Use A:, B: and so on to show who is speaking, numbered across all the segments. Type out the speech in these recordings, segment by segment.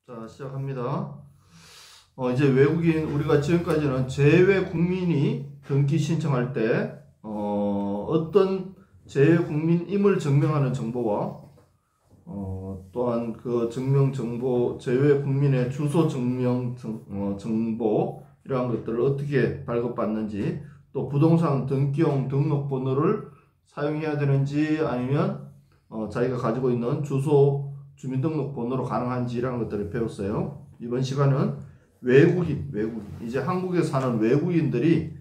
A: 자, 시작합니다. 이제 외국인, 우리가 지금까지는 제외 국민이 등기 신청할 때, 어떤 제외 국민임을 증명하는 정보와, 또한 그 증명 정보, 제외 국민의 주소 증명 정보, 이러한 것들을 어떻게 발급받는지, 또 부동산 등기용 등록번호를 사용해야 되는지, 아니면, 자기가 가지고 있는 주소, 주민등록번호로 가능한지 이런 것들을 배웠어요. 이번 시간은 외국인, 이제 한국에 사는 외국인들이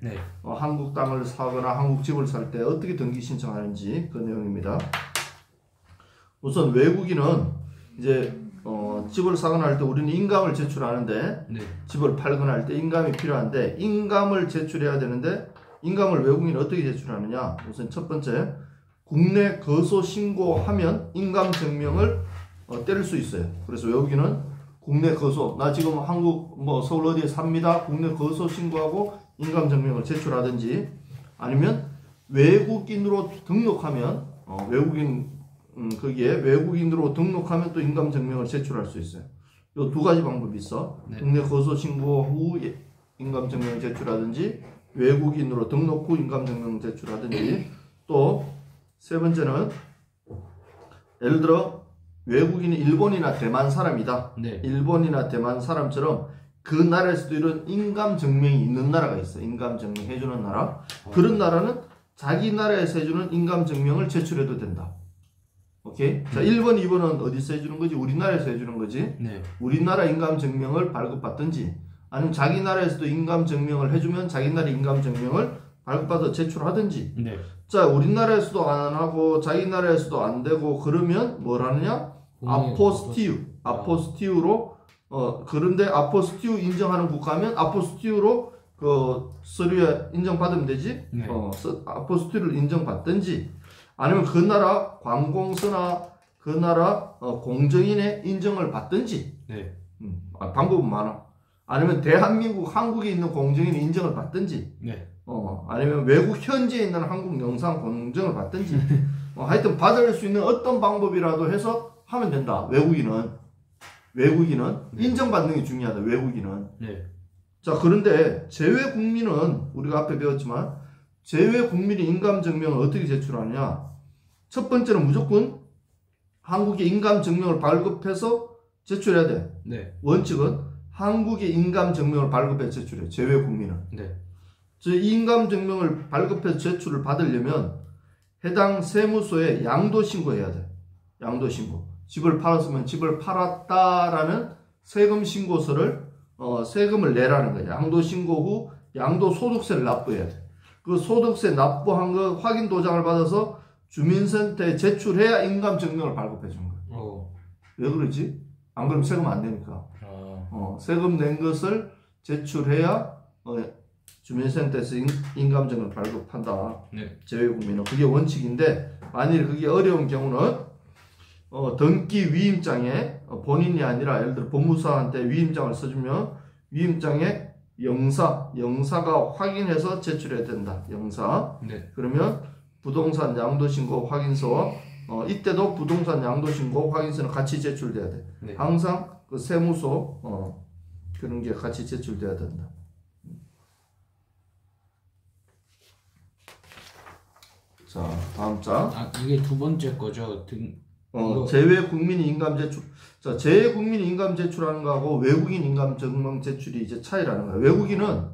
A: 한국 땅을 사거나 한국 집을 살 때 어떻게 등기 신청하는지 그 내용입니다. 우선 외국인은 이제 집을 사거나 할 때 우리는 인감을 제출하는데 집을 팔거나 할 때 인감이 필요한데 인감을 제출해야 되는데 인감을 외국인은 어떻게 제출하느냐? 우선 첫 번째, 국내 거소 신고하면 인감 증명을 때릴 수 있어요. 그래서 외국인은 국내 거소, 나 지금 한국 서울 어디에 삽니다. 국내 거소 신고하고 인감 증명을 제출하든지, 아니면 외국인으로 등록하면 거기에 외국인으로 등록하면 또 인감 증명을 제출할 수 있어요. 요 두 가지 방법이 있어. 국내 거소 신고 후 인감 증명을 제출하든지, 외국인으로 등록 후 인감 증명을 제출하든지. 또 세 번째는 예를 들어 외국인이 일본이나 대만 사람이다. 일본이나 대만 사람처럼 그 나라에서도 이런 인감 증명이 있는 나라가 있어. 인감 증명 해주는 나라. 그런 나라는 자기 나라에서 해주는 인감 증명을 제출해도 된다. 오케이? 자, 1번, 2번은 어디서 해주는 거지? 우리나라에서 해주는 거지? 우리나라 인감 증명을 발급받든지, 아니면 자기 나라에서도 인감 증명을 해주면 자기 나라 인감 증명을 발급받아 제출하든지. 자, 우리나라에서도 안 하고 자기 나라에서도 안 되고 그러면 뭘 하느냐? 아포스티유로 그런데 아포스티유 인정하는 국가면 아포스티유로 그 서류에 인정받으면 되지. 아포스티유를 인정받든지, 아니면 그 나라 관공서나 그 나라 공정인의 인정을 받든지. 방법은 많아. 아니면 대한민국 한국에 있는 공정인의 인정을 받든지. 아니면 외국 현지에 있는 한국 영상 공정을 받든지. 하여튼 받을 수 있는 어떤 방법이라도 해서 하면 된다. 외국인은 인정받는 게 중요하다. 외국인은. 자, 그런데 제외 국민은 우리가 앞에 배웠지만 제외 국민이 인감 증명을 어떻게 제출하느냐? 첫 번째는 무조건 한국의 인감 증명을 발급해서 제출해야 돼. 원칙은 한국의 인감 증명을 발급해 제출해. 제외 국민은. 이 인감 증명을 발급해서 제출을 받으려면 해당 세무서에 양도 신고해야 돼. 양도 신고. 집을 팔았으면 집을 팔았다라는 세금 신고서를 세금을 내라는 거예요. 양도 신고 후 양도 소득세를 납부해야 돼. 그 소득세 납부한 거 확인 도장을 받아서 주민센터에 제출해야 인감 증명을 발급해 주는 거예요. 왜 그러지? 안 그러면 세금 안 내니까. 세금 낸 것을 제출해야 주민센터에서 인감 증명을 발급한다. 제외국민은 그게 원칙인데, 만일 그게 어려운 경우는 등기 위임장에 본인이 아니라 예를 들어 법무사한테 위임장을 써주면 위임장에 영사가 확인해서 제출해야 된다. 영사. 그러면 부동산 양도신고 확인서와 이때도 부동산 양도신고 확인서는 같이 제출돼야 돼. 항상 그 세무서 그런 게 같이 제출돼야 된다. 자, 다음 장.
B: 이게 두 번째 거죠.
A: 제외 국민이 인감 제출. 자, 제외 국민이 인감 제출하는 거하고 외국인 인감 증명 제출이 이제 차이라는 거야. 외국인은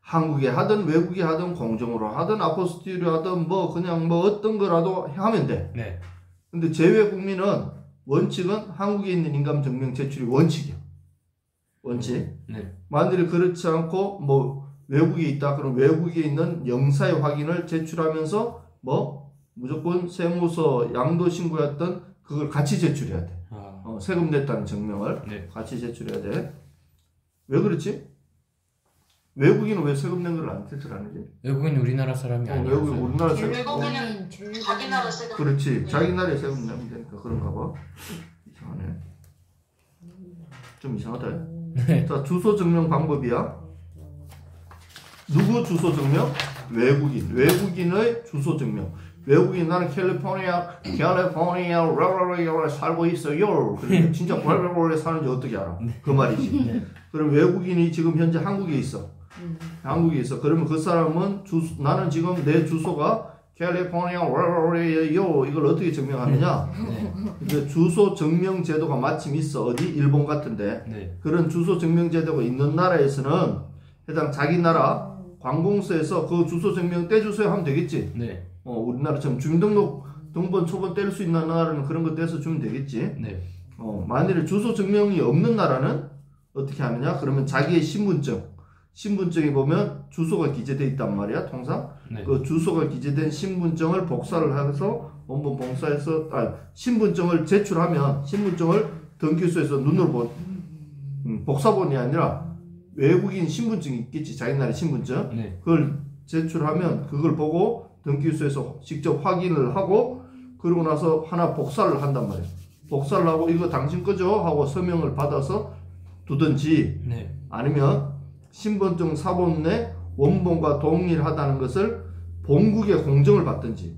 A: 한국에 하든 외국에 하든 공정으로 하든 아포스티로 하든 그냥 어떤 거라도 하면 돼. 근데 제외 국민은 원칙은 한국에 있는 인감 증명 제출이 원칙이야. 원칙. 만일에 그렇지 않고 외국에 있다. 그럼 외국에 있는 영사의 확인을 제출하면서 무조건 세무서 양도 신고했던 그걸 같이 제출해야 돼. 세금 냈다는 증명을 같이 제출해야 돼. 왜 그렇지? 외국인은 왜 세금 낸 걸 안 제출하는지?
B: 외국인은 우리나라 사람이 아니야.
A: 외국인 우리나라 세금.
C: 외국인은 자기 나라 세금.
A: 그렇지. 자기 나라에 세금 내면 되니까 그런가 봐. 이상하네. 좀 이상하다. 자, 주소 증명 방법이야. 누구 주소 증명? 외국인의 주소 증명. 외국인 나는 캘리포니아에 살고 있어요. 그러니까 진짜 캘리포니아에 사는지 어떻게 알아? 그 말이지. 그럼 외국인이 지금 현재 한국에 있어. 한국에 있어. 그러면 그 사람은 나는 지금 내 주소가 캘리포니아예요. 이걸 어떻게 증명하느냐? 이제 주소 증명 제도가 마침 있어. 어디? 일본 같은데. 그런 주소 증명 제도가 있는 나라에서는 해당 자기 나라 관공서에서 그 주소 증명 떼주세요 하면 되겠지. 우리나라처럼 주민등록 등본 초본 뗄 수 있는 나라는 그런 거 떼서 주면 되겠지. 만일에 주소 증명이 없는 나라는 어떻게 하느냐? 그러면 자기의 신분증에 보면 주소가 기재되어 있단 말이야. 통상 그 주소가 기재된 신분증을 복사를 해서 원본 복사해서 신분증을 제출하면 신분증을 등기소에서 눈으로 복사본이 아니라 외국인 신분증이 있겠지. 자기 나라 신분증. 그걸 제출하면 그걸 보고 등기소에서 직접 확인을 하고 그러고 나서 하나 복사를 한단 말이에요. 복사를 하고 이거 당신 거죠? 하고 서명을 받아서 두든지 아니면 신분증 사본에 원본과 동일하다는 것을 본국에 공정을 받든지.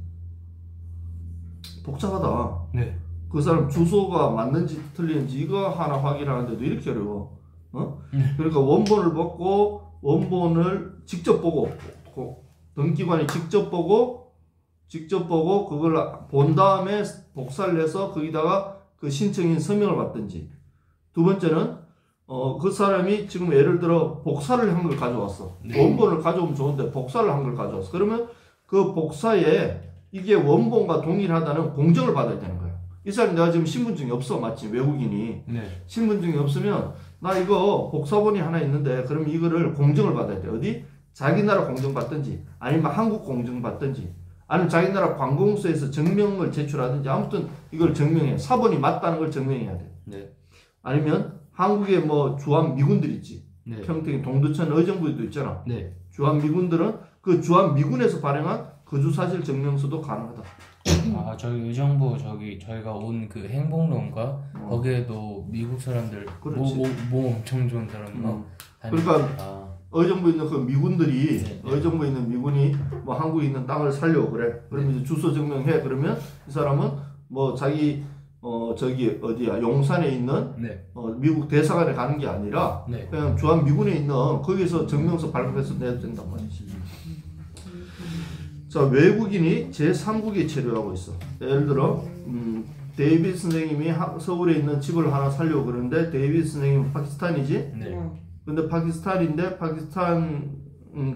A: 복잡하다. 그 사람 주소가 맞는지 틀리는지 이거 하나 확인하는데도 이렇게 어려워. 그러니까 원본을 받고 원본을 직접 보고 등기관이 직접 보고 그걸 본 다음에 복사를 해서 거기다가 그 신청인 서명을 받든지. 두 번째는 그 사람이 지금 예를 들어 복사를 한 걸 가져왔어. 원본을 가져오면 좋은데 복사를 한 걸 가져왔어. 그러면 그 복사에 이게 원본과 동일하다는 공정을 받아야 되는 거야. 이 사람 내가 지금 신분증이 없어. 마치 외국인이. 신분증이 없으면 나 이거 복사본이 하나 있는데 그럼 이거를 공정을 받아야 돼. 어디? 자기 나라 공정 받든지 아니면 한국 공정 받든지 아니면 자기 나라 관공서에서 증명을 제출하든지 아무튼 이걸 증명해. 사본이 맞다는 걸 증명해야 돼. 아니면 한국에 뭐 주한 미군들 있지. 평택 동두천 의정부에도 있잖아. 주한 미군들은 그 주한 미군에서 발행한 거주사실 증명서도 가능하다.
B: 저희 의정부 저희가 온 그 행복로인가 거기에도 미국 사람들 뭐 엄청 좋은 사람
A: 그러니까 의정부에 있는 그 미군들이 의정부에 있는 미군이 뭐 한국에 있는 땅을 살려고 그래. 그러면 이제 주소 증명해. 그러면 이 사람은 뭐 자기 저기 어디야 용산에 있는 미국 대사관에 가는 게 아니라 그냥 주한 미군에 있는 거기서 증명서 발급해서 내도 된단 말이지. 자, 외국인이 제3국에 체류하고 있어. 예를 들어 데이비드 선생님이 서울에 있는 집을 하나 살려고 그러는데 데이비드 선생님은 파키스탄이지? 근데 파키스탄인데 파키스탄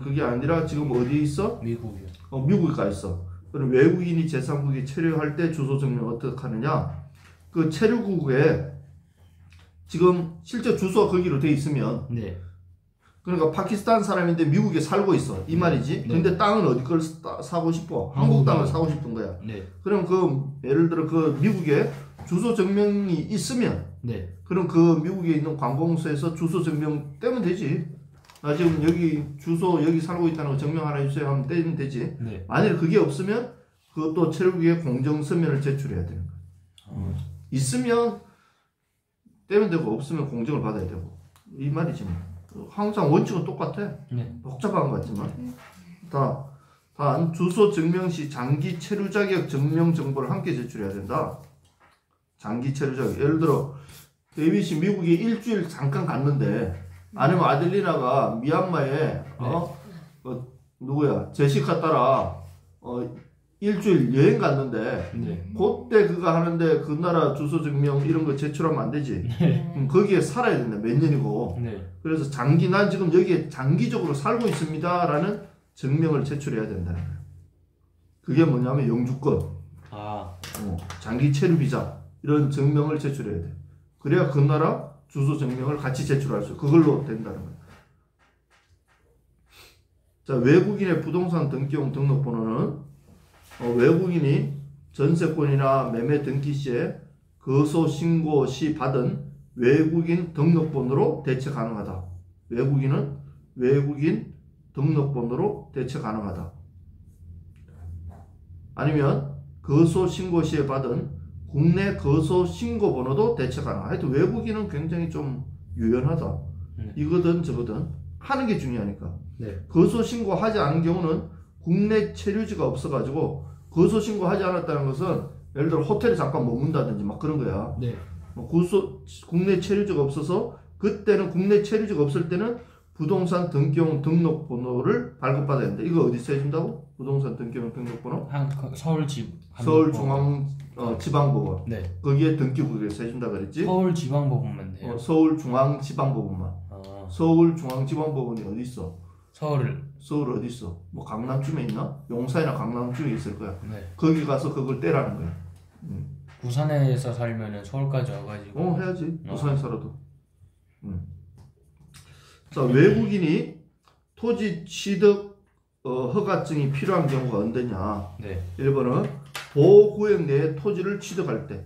A: 그게 아니라 지금 어디에 있어?
B: 미국이요.
A: 미국에 가 있어. 그럼 외국인이 제3국에 체류할 때 주소 증명 어떻게 하느냐? 그 체류국에 지금 실제 주소가 거기로 돼 있으면 그러니까 파키스탄 사람인데 미국에 살고 있어. 이 말이지. 근데 땅은 어디 걸 사고 싶어? 한국 땅을 사고 싶은 거야. 그럼 그 예를 들어 그 미국에 주소 증명이 있으면 그럼 그 미국에 있는 관공서에서 주소 증명 떼면 되지. 나 지금 여기 주소 여기 살고 있다는 거 증명 하나 해주세요 하면 떼면 되지. 만일 그게 없으면 그것도 체류국에 공정서면을 제출해야 되는 거야. 있으면 떼면 되고 없으면 공정을 받아야 되고 이 말이지 뭐. 항상 원칙은 똑같아. 복잡한 것 같지만 단 주소 증명 시 장기 체류 자격 증명 정보를 함께 제출해야 된다. 장기 체류 자격. 예를 들어 데이빗이 미국에 일주일 잠깐 갔는데 아니면 아델리나가 미얀마에 누구야 제시카 따라 일주일 여행 갔는데 그때 그거 하는데 그 나라 주소 증명 이런 거 제출하면 안 되지. 거기에 살아야 된다. 몇 년이고. 그래서 난 지금 여기에 장기적으로 살고 있습니다 라는 증명을 제출해야 된다는 거예요. 그게 뭐냐면 영주권, 장기 체류 비자 이런 증명을 제출해야 돼. 그래야 그 나라 주소 증명을 같이 제출할 수 있어요. 그걸로 된다는 거예요. 자, 외국인의 부동산 등기용 등록번호는 외국인이 전세권이나 매매 등기 시에 거소 신고 시 받은 외국인 등록번호로 대체 가능하다. 외국인은 외국인 등록번호로 대체 가능하다. 아니면 거소 신고 시에 받은 국내 거소 신고 번호도 대체 가능하다. 하여튼 외국인은 굉장히 좀 유연하다. 이거든 저거든 하는 게 중요하니까. 거소 신고 하지 않은 경우는 국내 체류지가 없어가지고 거소 신고하지 않았다는 것은 예를 들어 호텔에 잠깐 머문다든지 막 그런 거야.
B: 네.
A: 뭐 국내 체류지가 없어서 그때는 국내 체류지가 없을 때는 부동산 등기용 등록번호를 발급받아야 된다. 이거 어디서 해준다고? 부동산 등기용 등록번호? 서울중앙 지방법원.
B: 네.
A: 거기에 등기국에서 해준다 그랬지?
B: 서울지방법원만 돼요.
A: 서울중앙지방법원만. 서울중앙지방법원이 어디 있어? 서울 어디 있어? 뭐 강남쯤에 있나? 용산이나 강남쯤에 있을 거야.
B: 네.
A: 거기 가서 그걸 떼라는 거야.
B: 부산에서 살면은 서울까지 와가지고.
A: 해야지. 부산에 살아도. 자, 외국인이 토지 취득 허가증이 필요한 경우가 언제냐?
B: 네.
A: 1번은 보호구역 내에 토지를 취득할 때.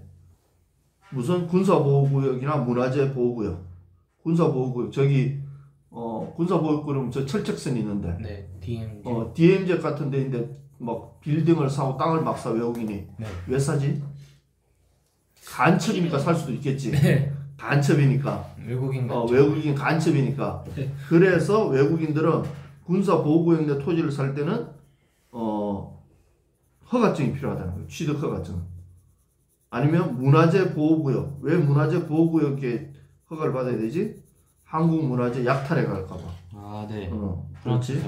A: 무슨 군사보호구역이나 문화재보호구역. 군사보호구역. 저기 군사보호구역은 저 철책선이 있는데.
B: 네. DMZ.
A: DMZ 같은 데인데 막 빌딩을 사고 땅을 막 사 외국인이.
B: 네.
A: 왜 사지? 간첩이니까 살 수도 있겠지.
B: 네.
A: 간첩이니까.
B: 외국인
A: 간첩이니까.
B: 네.
A: 그래서 외국인들은 군사보호구역 내 토지를 살 때는 허가증이 필요하다는 거예요. 취득 허가증. 아니면 문화재 보호구역. 왜 문화재 보호구역에 허가를 받아야 되지? 한국 문화재 약탈해 갈까봐.
B: 네.
A: 그렇지.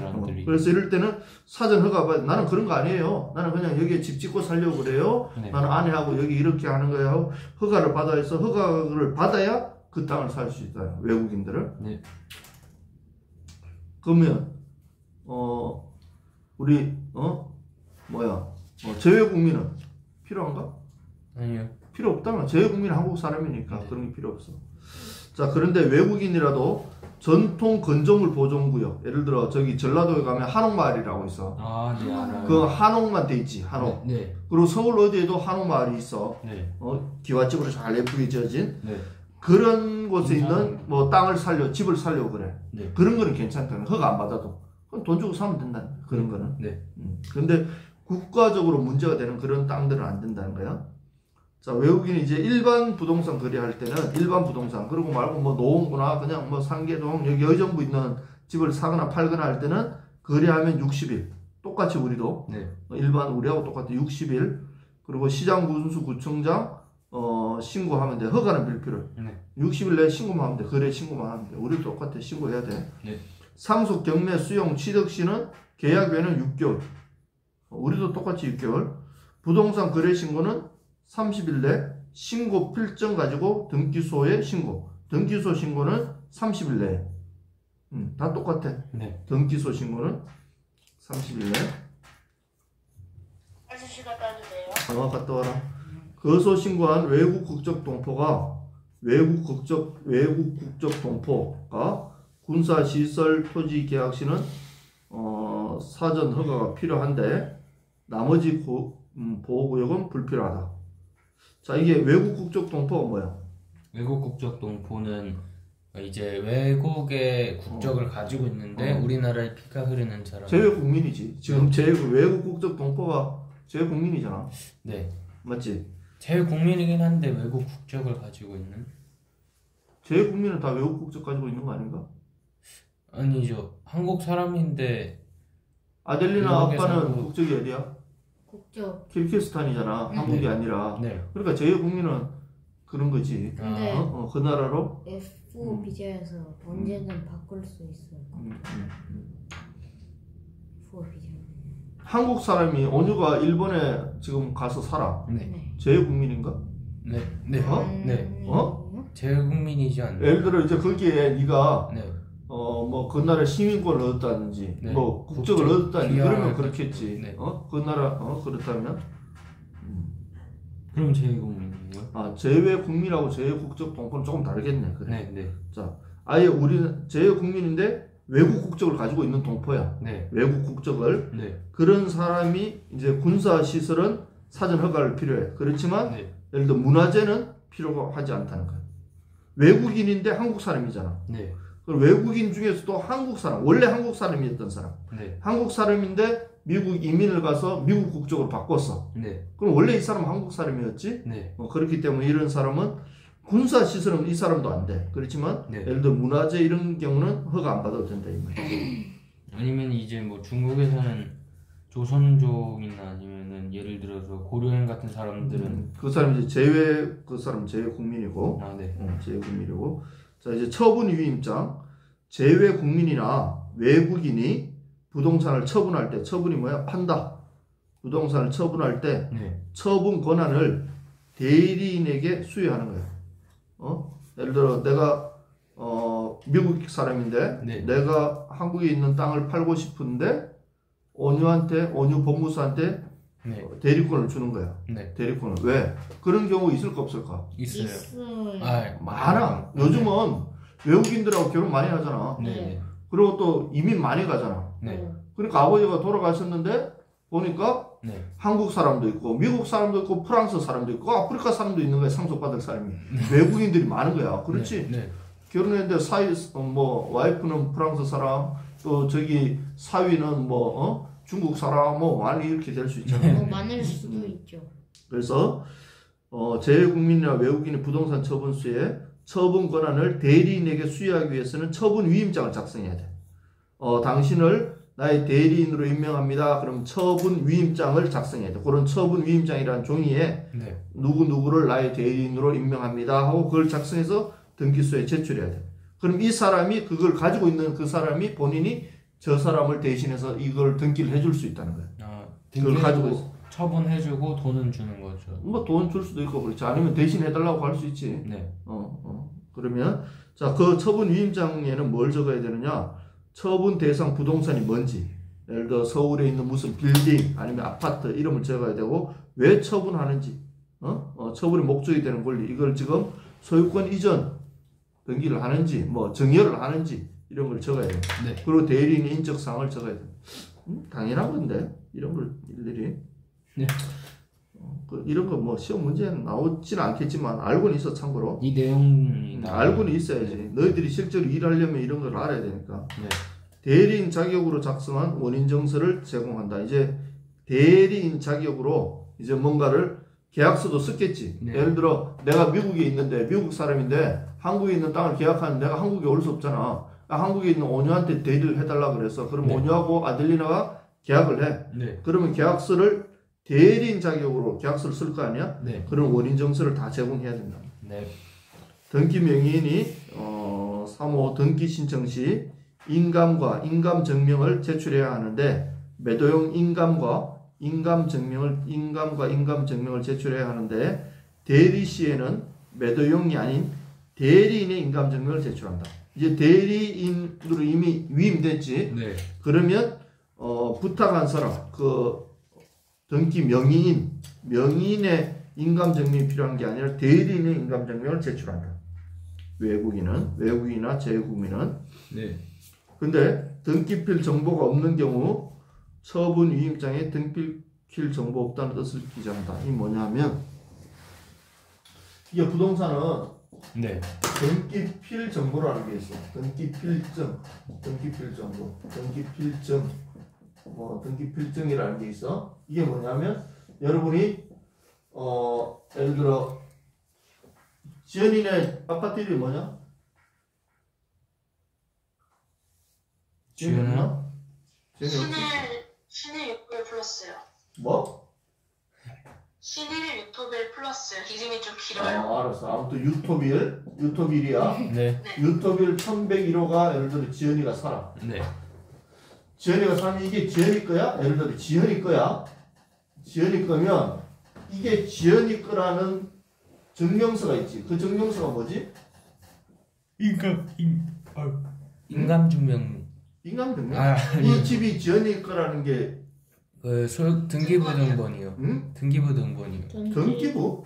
A: 그래서 이럴 때는 사전 허가 나는 그런 거 아니에요. 나는 그냥 여기에 집 짓고 살려고 그래요.
B: 네.
A: 나는 아내하고 여기 이렇게 하는 거야 하고 허가를 받아야 해서 허가를 받아야 그 땅을 살 수 있다. 외국인들은.
B: 네.
A: 그러면 우리 재외국민은 필요한가?
B: 아니요.
A: 필요 없다면 재외국민은 한국 사람이니까
B: 네.
A: 그런 게 필요 없어. 자, 그런데 외국인이라도 전통 건조물 보존구역, 예를 들어 저기 전라도에 가면 한옥마을이라고 있어.
B: 네, 알아요.
A: 그 한옥만 돼 있지, 한옥.
B: 네.
A: 그리고 서울 어디에도 한옥마을이 있어.
B: 네.
A: 기와집으로 잘 예쁘게 지어진.
B: 네.
A: 그런 곳에 있는 뭐 땅을 집을 살려고 그래.
B: 네.
A: 그런 거는 괜찮다. 허가 안 받아도. 그건 돈 주고 사면 된다. 그런 거는.
B: 네.
A: 그런데 국가적으로 문제가 되는 그런 땅들은 안 된다는 거야. 자, 외국인이 이제 일반 부동산 거래할 때는 일반 부동산, 그리고 말고 뭐 노원구나 그냥 뭐 상계동 여기 여정부 있는 집을 사거나 팔거나 할 때는 거래하면 60일. 똑같이 우리도.
B: 네.
A: 일반 우리하고 똑같아 60일. 그리고 시장 군수 구청장 신고하면 돼. 허가는 빌 필요.
B: 네.
A: 60일 내에 신고만 하면 돼. 거래 신고만 하면 돼. 우리도 똑같아. 신고해야 돼.
B: 네.
A: 상속 경매 수용 취득 시는 계약 외에는 6개월. 우리도 똑같이 6개월. 부동산 거래 신고는 30일 내 신고 필증 가지고 등기소에 신고. 등기소 신고는 30일 내에. 다 똑같아.
B: 네.
A: 등기소 신고는 30일 내.
C: 아저씨 갔다 와도 돼요?
A: 갔다 와라. 거소 신고한 외국 국적 동포가 군사시설 토지 계약 시는 사전 허가가 필요한데 나머지 보호구역은 불필요하다. 자, 이게 외국 국적 동포가 뭐야?
B: 외국 국적 동포는 이제 외국의 국적을 가지고 있는데 우리나라에 피가 흐르는 사람.
A: 재외국민이지. 지금 외국 국적 동포가 재외국민이잖아.
B: 네.
A: 맞지?
B: 재외국민이긴 한데 외국 국적을 가지고 있는?
A: 재외국민은 다 외국 국적 가지고 있는 거 아닌가?
B: 아니죠. 한국 사람인데.
A: 아델리나 아빠는 국적이 어디야?
C: 국적.
A: 키르기스탄이잖아. 한국이 아니라.
B: 네.
A: 그러니까 재외국민은 그런 거지.
C: 근데
A: 그 나라로
C: F 비자에서 언제든 바꿀 수 있어요. F 비자.
A: 한국 사람이 온유가 일본에 지금 가서 살아.
B: 네.
A: 재외국민인가?
B: 네. 네. 네. 재외국민이지 않나요?
A: 예를 들어 이제 거기에 네가
B: 네.
A: 뭐 그 나라 시민권을 얻었다든지
B: 네.
A: 뭐 국적을 얻었다든지 그러면
B: PR
A: 그렇겠지.
B: 네.
A: 그 나라 그렇다면
B: 그럼 재외국민이에요?
A: 재외국민하고 재외국적 동포는 조금 다르겠네. 그래.
B: 네. 네.
A: 자, 아예 우리는 재외국민인데 외국 국적을 가지고 있는 동포야.
B: 네.
A: 외국 국적을.
B: 네.
A: 그런 사람이 이제 군사 시설은 사전 허가를 필요해. 그렇지만
B: 네.
A: 예를 들어 문화재는 필요하지 않다는 거야. 외국인인데 한국 사람이잖아.
B: 네.
A: 그리고 외국인 중에서도 한국 사람, 원래 한국 사람이었던 사람.
B: 네.
A: 한국 사람인데 미국 이민을 가서 미국 국적으로 바꿨어.
B: 네.
A: 그럼 원래 이 사람은 한국 사람이었지?
B: 네.
A: 그렇기 때문에 이런 사람은 군사 시설은 이 사람도 안 돼. 그렇지만
B: 네.
A: 예를 들어 문화재 이런 경우는 허가 안 받아도 된다 이 말이야.
B: 아니면 이제 뭐 중국에서는 조선족이나 아니면은 예를 들어서 고려인 같은 사람들은
A: 그 사람 이제 제외 국민이고,
B: 네.
A: 제외 국민이고, 자 이제 처분 위임장, 제외 국민이나 외국인이 부동산을 처분할 때, 처분이 뭐야? 판다. 부동산을 처분할 때
B: 네.
A: 처분 권한을 대리인에게 수여하는 거예요. 예를 들어 내가 미국 사람인데
B: 네.
A: 내가 한국에 있는 땅을 팔고 싶은데 온유 법무사한테
B: 네.
A: 대리권을 주는 거야.
B: 네.
A: 대리권을. 왜? 그런 경우 있을까 없을까?
B: 있어요.
C: 있어요.
A: 많아. 요즘은 외국인들하고 결혼 많이 하잖아.
B: 네.
A: 그리고 또 이민 많이 가잖아.
B: 네.
A: 그러니까 아버지가 돌아가셨는데 보니까
B: 네.
A: 한국 사람도 있고 미국 사람도 있고 프랑스 사람도 있고 아프리카 사람도 있는 거야. 상속받을 사람이. 외국인들이 많은 거야. 그렇지?
B: 네.
A: 결혼했는데 와이프는 프랑스 사람, 또 저기 사위는 중국 사람 많이 이렇게 될 수 있잖아.
C: 많을 수도 있죠.
A: 그래서 제외국민이나 외국인의 부동산 처분수에 처분 권한을 대리인에게 수여하기 위해서는 처분 위임장을 작성해야 돼. 당신을 나의 대리인으로 임명합니다. 그럼 처분 위임장을 작성해야 돼. 그런 처분 위임장이라는 종이에
B: 네.
A: 누구누구를 나의 대리인으로 임명합니다 하고 그걸 작성해서 등기소에 제출해야 돼. 그럼 이 사람이 그걸 가지고 있는 그 사람이 본인이 저 사람을 대신해서 이걸 등기를 해줄 수 있다는 거야. 그걸 가지고 있어.
B: 처분해주고 돈은 주는 거죠.
A: 뭐 돈 줄 수도 있고 그렇지. 아니면 대신 해달라고 할 수 있지.
B: 네.
A: 그러면 자, 그 처분 위임장에는 뭘 적어야 되느냐? 처분 대상 부동산이 뭔지. 예를 들어 서울에 있는 무슨 빌딩 아니면 아파트 이름을 적어야 되고 왜 처분하는지. 처분의 목적이 되는 권리. 이걸 지금 소유권 이전 등기를 하는지 뭐 정여를 하는지 이런 걸 적어야 돼요.
B: 네.
A: 그리고 대리인 인적사항을 적어야 돼요. 당연한 건데 이런 걸 일일이
B: 네.
A: 이런 거 뭐 시험 문제는 나오지는 않겠지만 알고는 있어. 참고로
B: 이 내용이
A: 알고는 있어야지.
B: 네.
A: 너희들이 실제로 일하려면 이런 걸 알아야 되니까.
B: 네.
A: 대리인 자격으로 작성한 원인정서를 제공한다. 이제 대리인 자격으로 이제 뭔가를 계약서도 썼겠지.
B: 네.
A: 예를 들어 내가 미국에 있는데 미국 사람인데 한국에 있는 땅을 계약하는데 내가 한국에 올 수 없잖아. 한국에 있는 온유한테 대리를 해달라 그래서 그럼
B: 네.
A: 온유하고 아델리나가 계약을 해.
B: 네.
A: 그러면 계약서를 대리인 자격으로 계약서를 쓸 거 아니야?
B: 네.
A: 그런 원인정서를 다 제공해야 된다.
B: 네.
A: 등기 명의인이 3호 등기 신청 시 인감과 인감 증명을 제출해야 하는데 매도용 인감과 인감 증명을 제출해야 하는데 대리 시에는 매도용이 아닌 대리인의 인감 증명을 제출한다. 이제 대리인으로 이미 위임됐지.
B: 네.
A: 그러면 부탁한 사람 그 등기 명의인의 인감 증명이 필요한 게 아니라 대리인의 인감 증명을 제출한다. 외국인이나 제외국민은.
B: 네.
A: 근데 등기필 정보가 없는 경우 처분 위임장에 등기필 정보 없다는 뜻을 기재한다. 이게 뭐냐면 이게 부동산은
B: 네.
A: 등기필 정보라는 게 있어. 등기필증, 등기필증이라는 게 있어. 이게 뭐냐면 여러분이 예를 들어 지연이네 아파트 이름이 뭐냐?
B: 지연아?
D: 신일 유토빌 플러스요.
A: 뭐?
D: 신일 유토빌 플러스. 이름이 좀 길어요.
A: 알았어. 아무튼 유토빌이야.
B: 네.
A: 유토빌 1101호가 예를 들어 지연이가 살아.
B: 네.
A: 지연이가 살면 이게 지연이 거야? 예를 들어 지연이 거야. 지연이 거면 이게 지연이 거라는 증명서가 있지. 그 증명서가 뭐지?
B: 인감 증명.
A: 인감 증명?
B: 아니요.
A: 이 집이 지연이 거라는 게
B: 등기부 등본이요.
A: 응?
B: 등기부 등본이요.
A: 등기부?